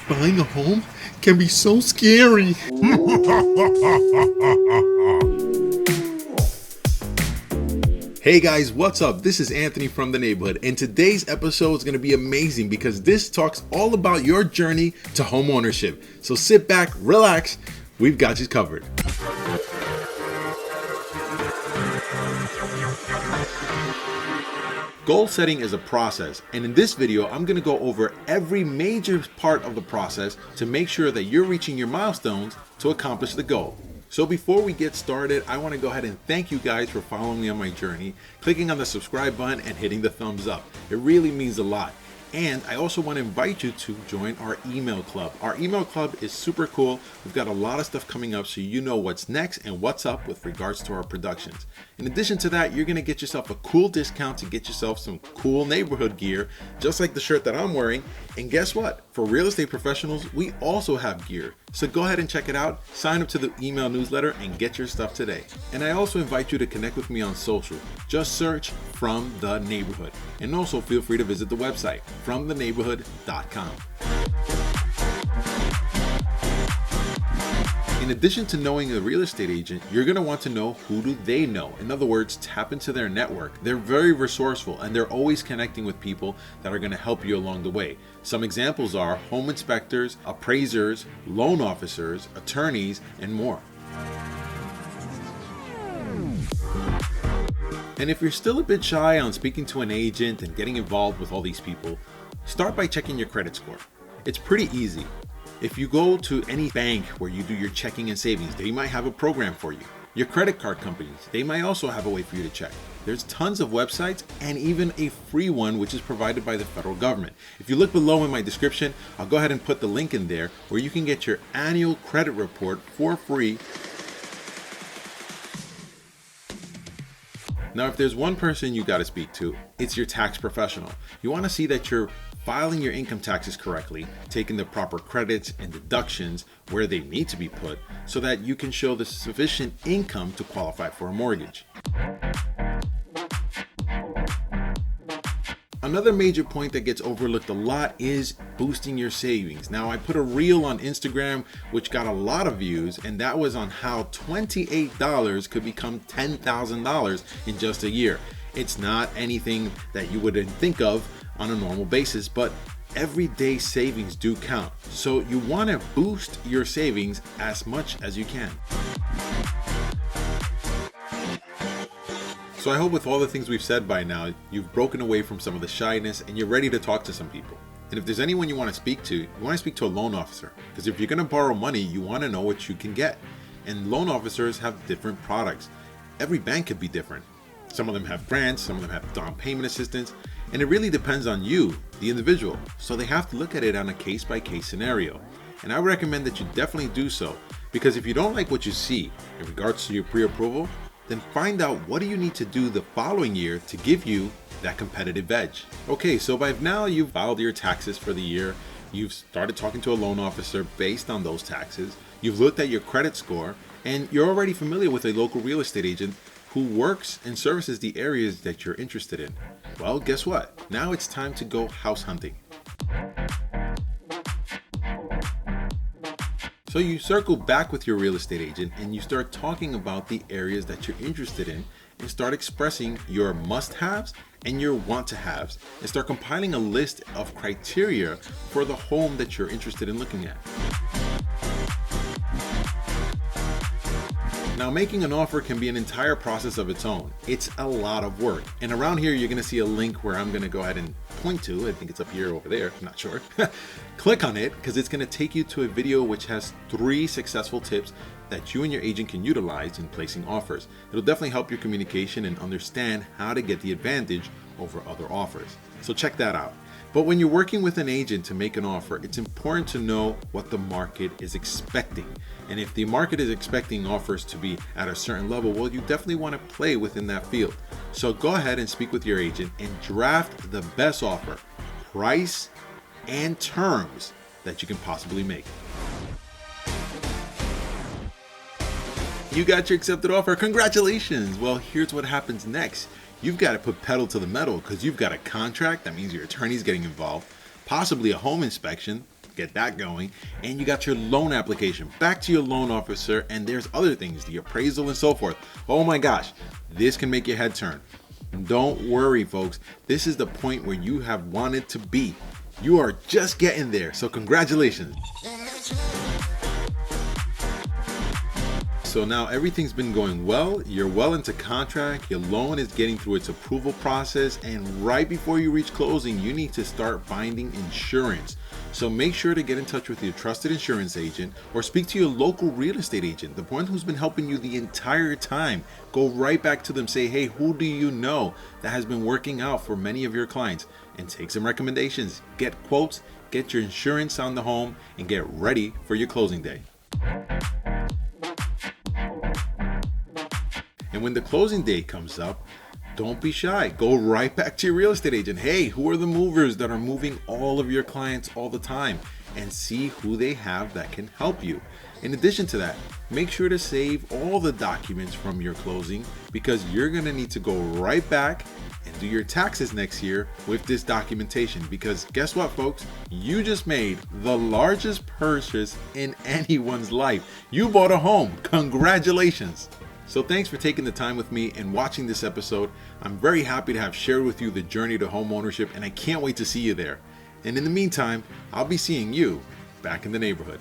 Buying a home can be so scary. Hey guys, what's up? This is Anthony from the neighborhood, and today's episode is going to be amazing because this talks all about your journey to home ownership. So sit back, relax, we've got you covered. Goal setting is a process, and in this video, I'm going to go over every major part of the process to make sure that you're reaching your milestones to accomplish the goal. So before we get started, I want to go ahead and thank you guys for following me on my journey, clicking on the subscribe button and hitting the thumbs up. It really means a lot. And I also want to invite you to join our email club. Our email club is super cool. We've got a lot of stuff coming up so you know what's next and what's up with regards to our productions. In addition to that, you're going to get yourself a cool discount to get yourself some cool neighborhood gear, just like the shirt that I'm wearing. And guess what? For real estate professionals, we also have gear. So go ahead and check it out, sign up to the email newsletter and get your stuff today. And I also invite you to connect with me on social. Just search From the Neighborhood. And also feel free to visit the website, fromtheneighborhood.com. In addition to knowing a real estate agent, you're going to want to know who do they know. In other words, tap into their network. They're very resourceful and they're always connecting with people that are going to help you along the way. Some examples are home inspectors, appraisers, loan officers, attorneys, and more. And if you're still a bit shy on speaking to an agent and getting involved with all these people, start by checking your credit score. It's pretty easy. If you go to any bank where you do your checking and savings, they might have a program for you. Your credit card companies, they might also have a way for you to check. There's tons of websites and even a free one which is provided by the federal government. If you look below in my description, I'll go ahead and put the link in there where you can get your annual credit report for free. Now, if there's one person you got to speak to, it's your tax professional. You want to see that you're filing your income taxes correctly, taking the proper credits and deductions where they need to be put so that you can show the sufficient income to qualify for a mortgage. Another major point that gets overlooked a lot is boosting your savings. Now, I put a reel on Instagram which got a lot of views, and that was on how $28 could become $10,000 in just a year. It's not anything that you wouldn't think of on a normal basis, but everyday savings do count. So you want to boost your savings as much as you can. So I hope with all the things we've said by now, you've broken away from some of the shyness and you're ready to talk to some people. And if there's anyone you want to speak to, you want to speak to a loan officer. Because if you're going to borrow money, you want to know what you can get. And loan officers have different products. Every bank could be different. Some of them have grants, some of them have down payment assistance, and it really depends on you, the individual. So they have to look at it on a case-by-case scenario. And I would recommend that you definitely do so, because if you don't like what you see in regards to your pre-approval, then find out what do you need to do the following year to give you that competitive edge. Okay, so by now you've filed your taxes for the year, you've started talking to a loan officer based on those taxes, you've looked at your credit score, and you're already familiar with a local real estate agent who works and services the areas that you're interested in. Well, guess what? Now it's time to go house hunting. So you circle back with your real estate agent and you start talking about the areas that you're interested in and start expressing your must-haves and your want-to-haves and start compiling a list of criteria for the home that you're interested in looking at. Now, making an offer can be an entire process of its own. It's a lot of work. And around here, you're going to see a link where I'm going to go ahead and point to. I think it's up here over there. I'm not sure. Click on it because it's going to take you to a video which has 3 successful tips that you and your agent can utilize in placing offers. It'll definitely help your communication and understand how to get the advantage over other offers. So check that out. But when you're working with an agent to make an offer, it's important to know what the market is expecting. And if the market is expecting offers to be at a certain level, well, you definitely want to play within that field. So go ahead and speak with your agent and draft the best offer, price, and terms that you can possibly make. You got your accepted offer. Congratulations. Well, here's what happens next. You've got to put pedal to the metal because you've got a contract. That means your attorney's getting involved, possibly a home inspection, get that going. And you got your loan application back to your loan officer, and there's other things, the appraisal and so forth. Oh my gosh, this can make your head turn. Don't worry, folks. This is the point where you have wanted to be. You are just getting there, so congratulations. So now everything's been going well, you're well into contract, your loan is getting through its approval process, and right before you reach closing, you need to start binding insurance. So make sure to get in touch with your trusted insurance agent or speak to your local real estate agent, the one who's been helping you the entire time. Go right back to them, say, hey, who do you know that has been working out for many of your clients? And take some recommendations, get quotes, get your insurance on the home, and get ready for your closing day. And when the closing day comes up, don't be shy. Go right back to your real estate agent. Hey, who are the movers that are moving all of your clients all the time? And see who they have that can help you. In addition to that, make sure to save all the documents from your closing, because you're going to need to go right back and do your taxes next year with this documentation. Because guess what, folks? You just made the largest purchase in anyone's life. You bought a home. Congratulations. So thanks for taking the time with me and watching this episode. I'm very happy to have shared with you the journey to home ownership, and I can't wait to see you there. And in the meantime, I'll be seeing you back in the neighborhood.